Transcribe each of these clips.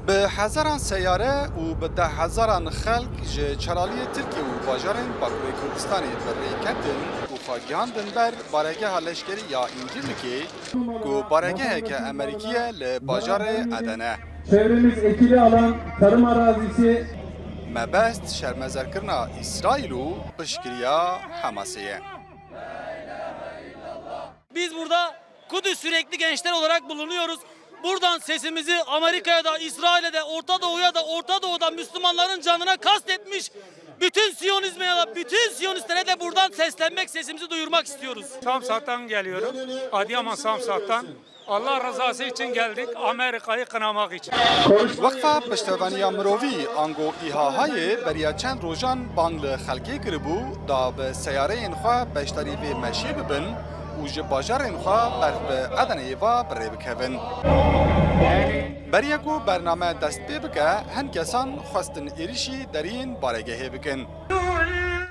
به هزاران سیاره و به ده هزاران خلق جه چرالی ترکیه و باجارن باکوی کردستانی بریکتن و خواگیاندن بر بارگه لشکری یا انجیلکی و بارگه که امریکیه لباجار ادنه. Çevremiz ekili alan tarım arazisi مبست شرمزرکرنا İsrail و پشکریا حماسیه. Biz burada Kudüs sürekli gençler olarak bulunuyoruz. Buradan sesimizi Amerika'ya da, İsrail'e de, Orta Doğu'ya da, Orta Doğu'da Müslümanların canına kastetmiş bütün Siyonizme ya da bütün Siyonistlere de buradan seslenmek, sesimizi duyurmak istiyoruz. Samsat'tan geliyorum. Adıyaman Samsat'tan. Allah rızası için geldik. Amerika'yı kınamak için. وقفه پشتوانی مروی آنگو ایهاهای بریا چند روزان بانگ خلقی کربو دا به سیاره انخوا بشتری به مشی ببن و جباجر انخوا برف به ادنه و بره بکوین. بریا کو برنامه دست بی بکه هن کسان خواستن ایریشی درین بارگه بکن.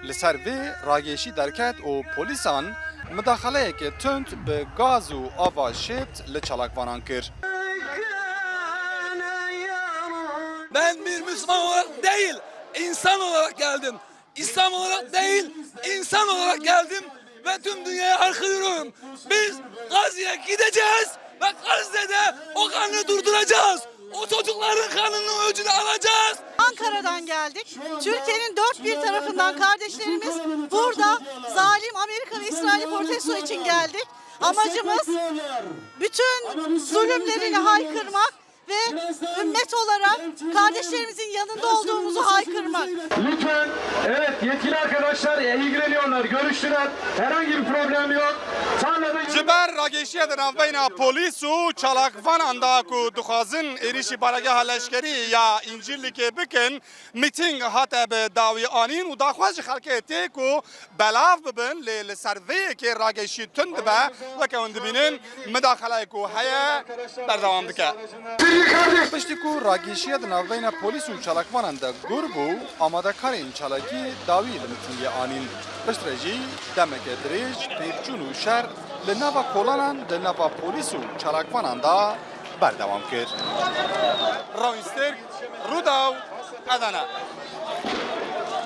لسر وی راگیشی درکت و پولیسان مداخله که تند به گاز و آوا شیبت لچالاکوانان کرد. Ben bir Müslüman olarak değil, insan olarak geldim. İslam olarak değil, insan olarak geldim ve tüm dünyaya haykırıyorum. Biz Gazze'ye gideceğiz ve Gazze'de o kanı durduracağız. O çocukların kanının öcünü alacağız. Ankara'dan geldik. Türkiye'nin dört bir tarafından kardeşlerimiz burada zalim Amerika ve İsrail'i protesto için geldik. Amacımız bütün zulümlerini haykırmak ve ümmet olarak kardeşlerimizin yanında olduğumuzu haykırmak. lütfen evet yetkili arkadaşlar ilgileniyorlar, görüştüler. Herhangi bir problem yok. Tarlada جبر راگیشی در بین پلیس و چالاکوان اندا کو دخوازن ایریشی بارگه لشکری یا انجیلی که بکن میتینگ هاته به داوی آنین و داخواج خلکه تی کو بلاف ببن لسروی که راگیشی تند به و که اند بینن مداخله کو هیا بردوام دکه. پشتی کو راگیشی در بین پلیس و چالاکوان اندا گربو آماده کارین چالاکی داوی لمیتینگ آنین. پشترجی دمک دریج پیرچون و شهر لناوا کولانان لناوا پولیس و چالاکوانان دا بردوام کرد. راوینسترگ روداو ادانا